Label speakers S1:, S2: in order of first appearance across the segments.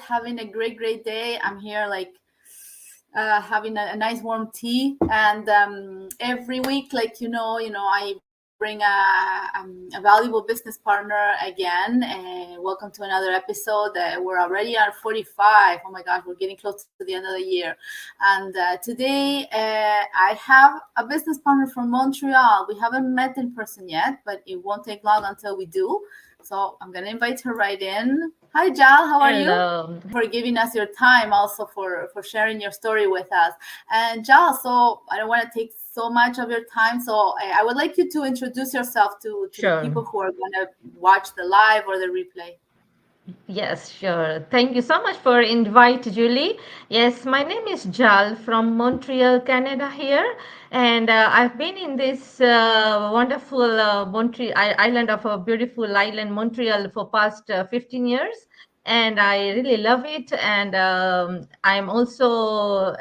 S1: having a great day. I'm here like having a nice warm tea, and every week, like I bring a valuable business partner again. Welcome to another episode. We're already at 45. Oh my gosh, we're getting close to the end of the year. And today I have a business partner from Montreal. We haven't met in person yet, but it won't take long until we do. So I'm going to invite her right in. Hi, Jal. How are you?
S2: Hello.
S1: For giving us your time, also for sharing your story with us. And Jal, so I don't want to take so much of your time. So I would like you to introduce yourself to the
S2: Sure.
S1: people who are going to watch the live or the replay.
S2: Yes, sure. Thank you so much for invite, Julie. Yes, my name is Jal from Montreal, Canada here, and I've been in this wonderful Montreal island of a beautiful island, Montreal, for past 15 years, and I really love it. And I'm also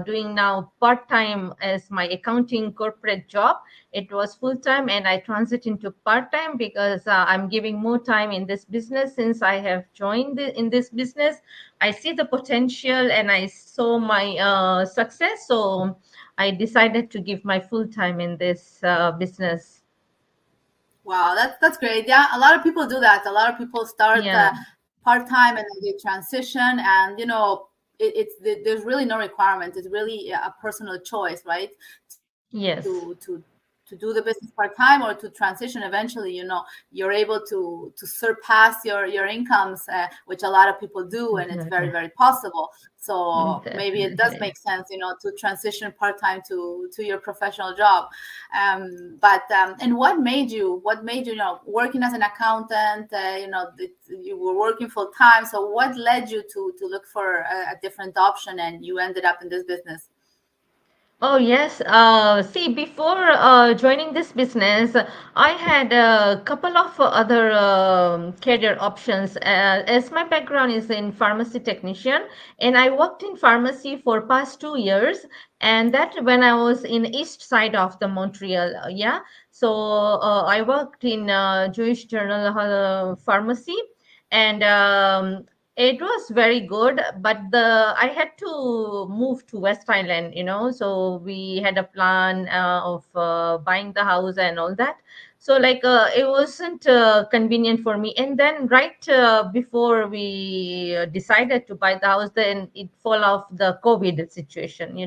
S2: doing now part time as my accounting corporate job. It was full time, and I transit into part time because I'm giving more time in this business since I have joined in this business. I see the potential and I saw my success, so I decided to give my full time in this business.
S1: Wow, that's great. Yeah, a lot of people do that. A lot of people start
S2: Yeah.
S1: part time and then they transition, and there's really no requirement. It's really a personal choice, right?
S2: Yes.
S1: To do the business part time or to transition eventually. You're able to surpass your incomes, which a lot of people do, and it's very
S2: Definitely.
S1: very possible. So maybe it does
S2: Definitely.
S1: make sense, to transition part time to your professional job. But and what made you, working as an accountant, you were working full time, so what led you to look for a different option and you ended up in this business?
S2: Oh, yes. See, before joining this business, I had a couple of other career options. As my background is in pharmacy technician, and I worked in pharmacy for past 2 years, and that when I was in east side of the Montreal, yeah. So I worked in Jewish Journal Pharmacy, and it was very good, but the I had to move to West Island, so we had a plan of buying the house and all that. So like it wasn't convenient for me. And then right before we decided to buy the house, then it fall off the COVID situation.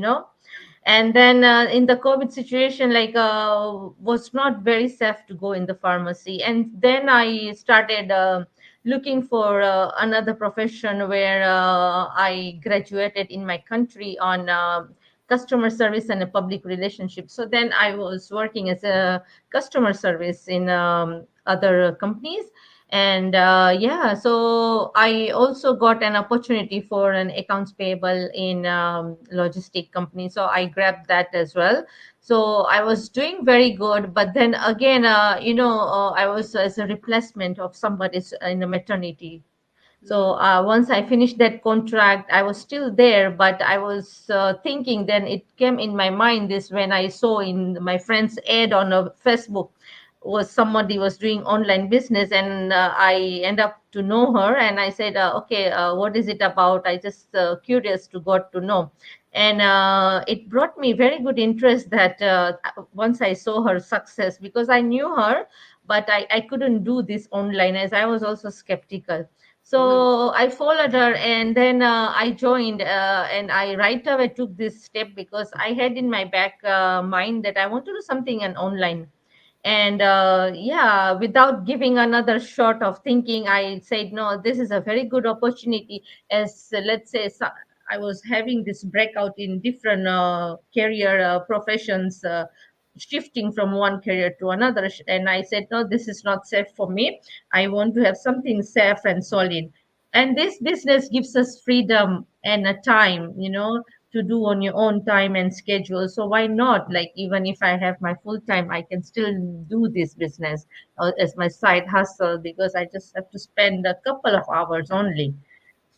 S2: And then in the COVID situation, like was not very safe to go in the pharmacy. And then I started looking for another profession where I graduated in my country on customer service and a public relationship. So then I was working as a customer service in other companies. And yeah, so I also got an opportunity for an accounts payable in logistic company. So I grabbed that as well. So I was doing very good, but then again, I was as a replacement of somebody's in a maternity. So
S1: Mm.
S2: once I finished that contract, I was still there, but I was thinking. Then it came in my mind this when I saw in my friend's ad on Facebook was somebody was doing online business, and I end up to know her, and I said, okay, what is it about? I just curious to got to know, and it brought me very good interest that once I saw her success, because I knew her, but I couldn't do this online as I was also skeptical.
S1: Mm.
S2: So I followed her, and then I joined, and I right away took this step because I had in my back mind that I want to do something and online. And yeah, without giving another shot of thinking, I said, no, this is a very good opportunity. As let's say, I was having this breakout in different career professions. Shifting from one career to another, and I said, no, this is not safe for me. I want to have something safe and solid, and this business gives us freedom and a time, to do on your own time and schedule. So why not? Like, even if I have my full time, I can still do this business as my side hustle, because I just have to spend a couple of hours only.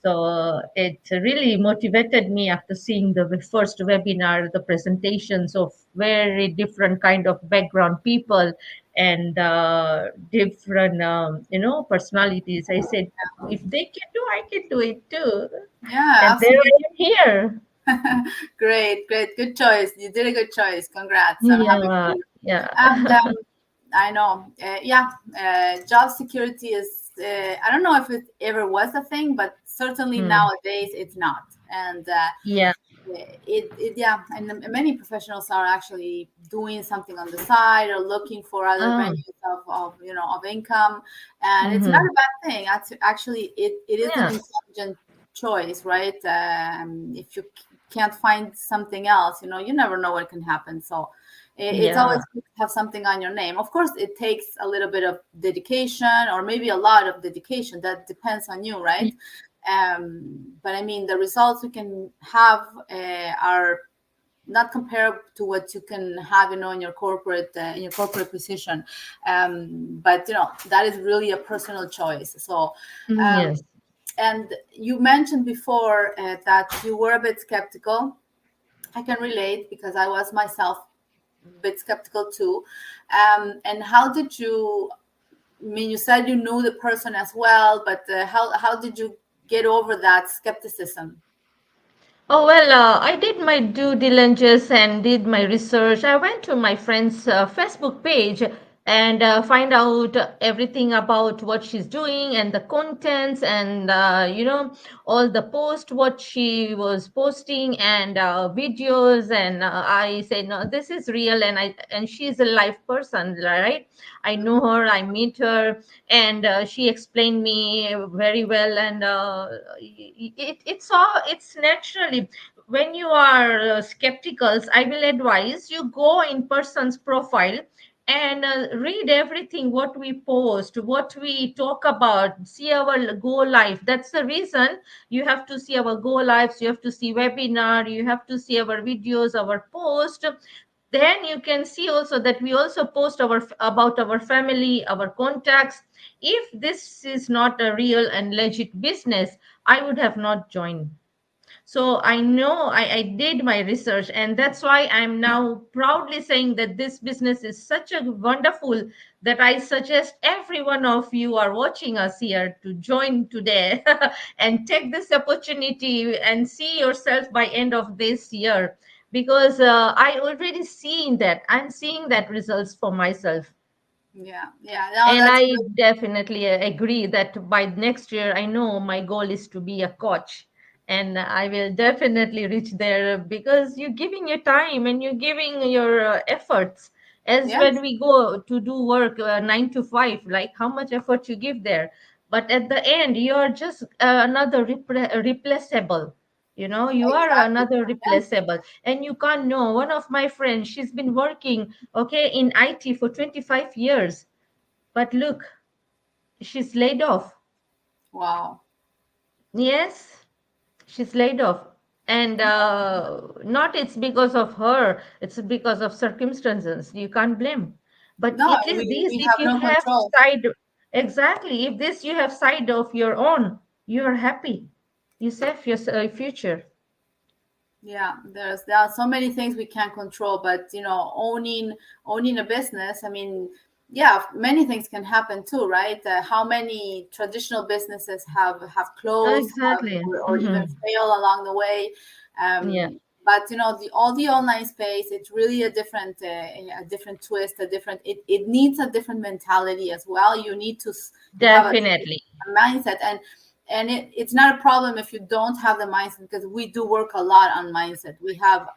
S2: So it really motivated me after seeing the first webinar, the presentations of very different kind of background people. and different, personalities. I said, if they can do, I can do it too.
S1: Yeah,
S2: And there
S1: absolutely.
S2: I am here.
S1: Great, great, good choice. You did a good choice. Congrats. I'm happy for
S2: Yeah,
S1: you.
S2: yeah.
S1: And I know, yeah, job security is. I don't know if it ever was a thing, but certainly
S2: Hmm.
S1: nowadays it's not. And
S2: Yeah.
S1: yeah, and many professionals are actually doing something on the side or looking for other
S2: Oh,
S1: venues of of income, and it's not
S2: mm-hmm.
S1: a bad thing. Actually, it is an
S2: Yeah,
S1: intelligent choice, right? If you can't find something else, you never know what can happen. So it's
S2: yeah.
S1: always good to have something on your name. Of course, it takes a little bit of dedication or maybe a lot of dedication. That depends on you, right? But I mean, the results we can have are not comparable to what you can have, in your corporate position. But that is really a personal choice. So, um,
S2: Yes.
S1: and you mentioned before that you were a bit skeptical. I can relate because I was myself a bit skeptical too. And how did you? I mean, you said you knew the person as well, but how did you get over that skepticism?
S2: Oh, well, I did my due diligence and did my research. I went to my friend's Facebook page and find out everything about what she's doing and the contents and, all the post, what she was posting and videos. And I said, no, this is real. And she's a live person, right? I know
S1: Mhm.
S2: her, I meet her, and she explained me very well. And it's naturally, when you are skeptical, I will advise you go in person's profile and read everything what we post, what we talk about, see our go live. That's the reason you have to see our go lives, you have to see webinar, you have to see our videos, our post. Then you can see also that we also post about our family, our contacts. If this is not a real and legit business, I would have not joined. So I know I did my research, and that's why I'm now proudly saying that this business is such a wonderful that I suggest every one of you are watching us here to join today and take this opportunity and see yourself by end of this year, because I already seen that, I'm seeing that results for myself.
S1: Yeah, yeah, no,
S2: And
S1: that's
S2: I
S1: good.
S2: definitely agree that by next year, I know my goal is to be a coach. And I will definitely reach there because you're giving your time and you're giving your efforts. As when
S1: Yes,
S2: we go to do work 9 to 5, like how much effort you give there. But at the end, you're just another replaceable. You are
S1: exactly.
S2: another
S1: Yes,
S2: replaceable. And you can't know. One of my friends, she's been working, okay, in IT for 25 years, but look, she's laid off.
S1: wow.
S2: Yes, she's laid off. And not it's because of her, it's because of circumstances. You can't blame. But
S1: No,
S2: at least these,
S1: we
S2: if
S1: have
S2: you
S1: no
S2: have
S1: control.
S2: side, exactly, if this you have side of your own, you're happy. You save your future.
S1: Yeah, there are so many things we can't control, but owning a business. I mean, yeah, many things can happen too, right? How many traditional businesses have closed,
S2: Exactly.
S1: or even fail along the way.
S2: Yeah,
S1: But the all the online space, it's really a different twist, it needs a different mentality as well. You need to have
S2: definitely.
S1: a mindset, and it's not a problem if you don't have the mindset, because we do work a lot on mindset. We have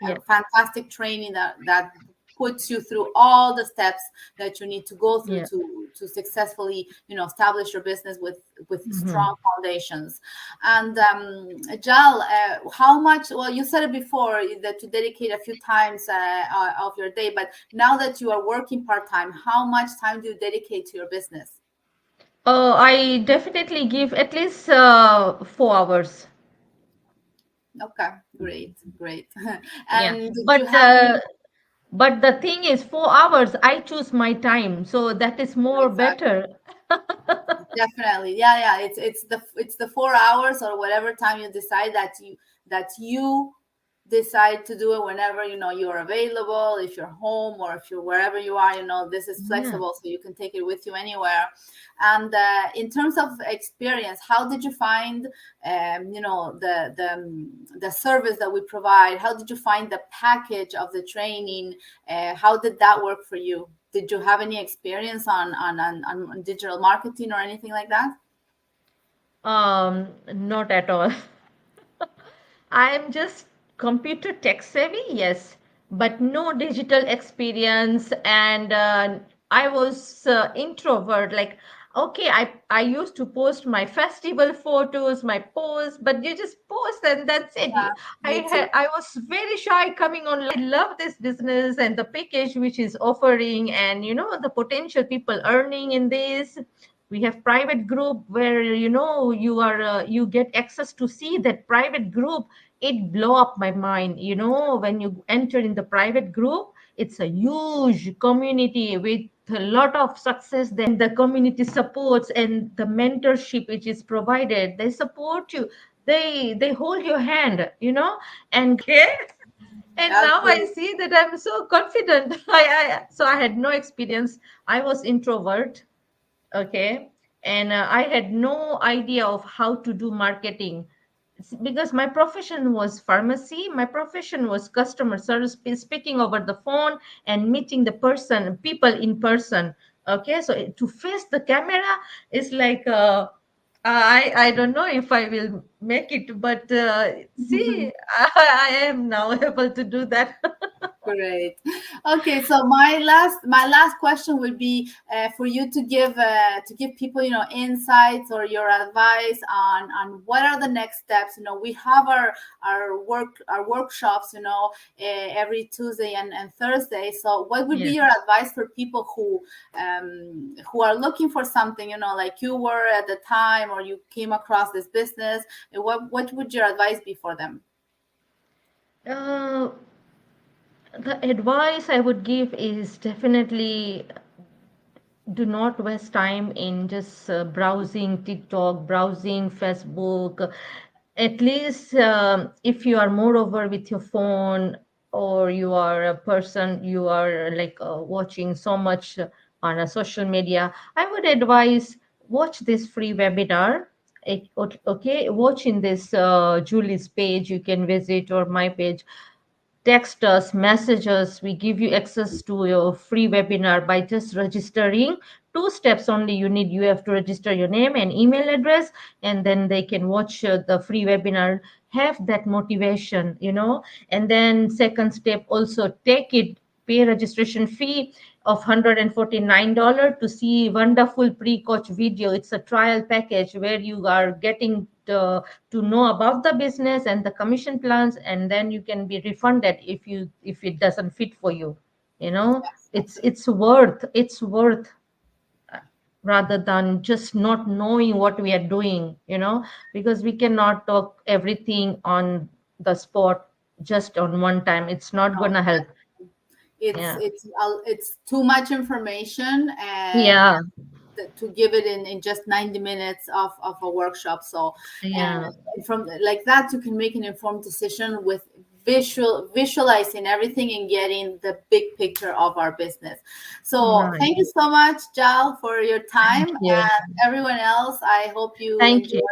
S2: Yeah.
S1: a fantastic training that puts you through all the steps that you need to go through
S2: Yeah.
S1: to successfully establish your business with strong
S2: Mhm.
S1: foundations. And Jal, how much, well, you said it before that you dedicate a few times of your day, but now that you are working part-time, how much time do you dedicate to your business?
S2: Oh, I definitely give at least 4 hours.
S1: Okay, great, great.
S2: Yeah,
S1: And did you
S2: but
S1: have any?
S2: the thing is, 4 hours I choose my time, so that is more
S1: Exactly,
S2: better.
S1: definitely, yeah, yeah. It's the 4 hours or whatever time you decide that you decide to do it whenever you're available, if you're home or if you're wherever you are. This is
S2: Yeah.
S1: flexible, so you can take it with you anywhere. And in terms of experience, how did you find the service that we provide? How did you find the package of the training? How did that work for you? Did you have any experience on digital marketing or anything like that?
S2: Not at all. I am just computer tech savvy, yes, but no digital experience. And I was introvert. Like, okay, I used to post my festival photos, my posts, but you just post and that's it.
S1: Yeah, me too.
S2: I was very shy coming online. I love this business and the package which is offering, and the potential people earning in this. We have private group where you get access to see that private group. It blow up my mind, when you enter in the private group. It's a huge community with a lot of success there, and the community supports and the mentorship which is provided, they support you, they hold your hand, and okay. And now I
S1: Absolutely.
S2: see that I'm so confident. I had no experience. I was introvert. Okay. And I had no idea of how to do marketing. Because my profession was pharmacy, my profession was customer service, speaking over the phone and meeting the person, people in person. Okay, so to face the camera is like I don't know if I will make it, but see, I am now able to do that.
S1: Great. Okay, so my last question would be for you to give people insights or your advice on what are the next steps. We have our workshops every Tuesday and Thursday. So what would be
S2: Yes.
S1: your advice for people who are looking for something, like you were at the time, or you came across this business? What would your advice be for them?
S2: Uh, the advice I would give is definitely do not waste time in just browsing TikTok, browsing Facebook. At least if you are moreover with your phone, or you are a person, you are like watching so much on a social media, I would advise watch this free webinar. Okay, watch in this Julie's page. You can visit, or my page. Text us, message us. We give you access to your free webinar by just registering. Two steps only you need. You have to register your name and email address, and then they can watch the free webinar. Have that motivation, And then second step, also take it. Pay registration fee of $149 to see wonderful pre-coach video. It's a trial package where you are getting to know about the business and the commission plans, and then you can be refunded if it doesn't fit for you.
S1: Yes,
S2: it's
S1: absolutely.
S2: it's worth it's worth rather than just not knowing what we are doing, because we cannot talk everything on the spot just on one time. It's not
S1: No,
S2: gonna help.
S1: it's
S2: Yeah.
S1: it's it's too much information, and
S2: Yeah.
S1: to give it in just 90 minutes of a workshop. So
S2: Yeah.
S1: from like that, you can make an informed decision with visualizing everything and getting the big picture of our business. So
S2: Right.
S1: thank you so much, Jal, for your
S2: Thank
S1: time,
S2: you.
S1: and everyone else, I hope you
S2: Thank
S1: enjoy
S2: you.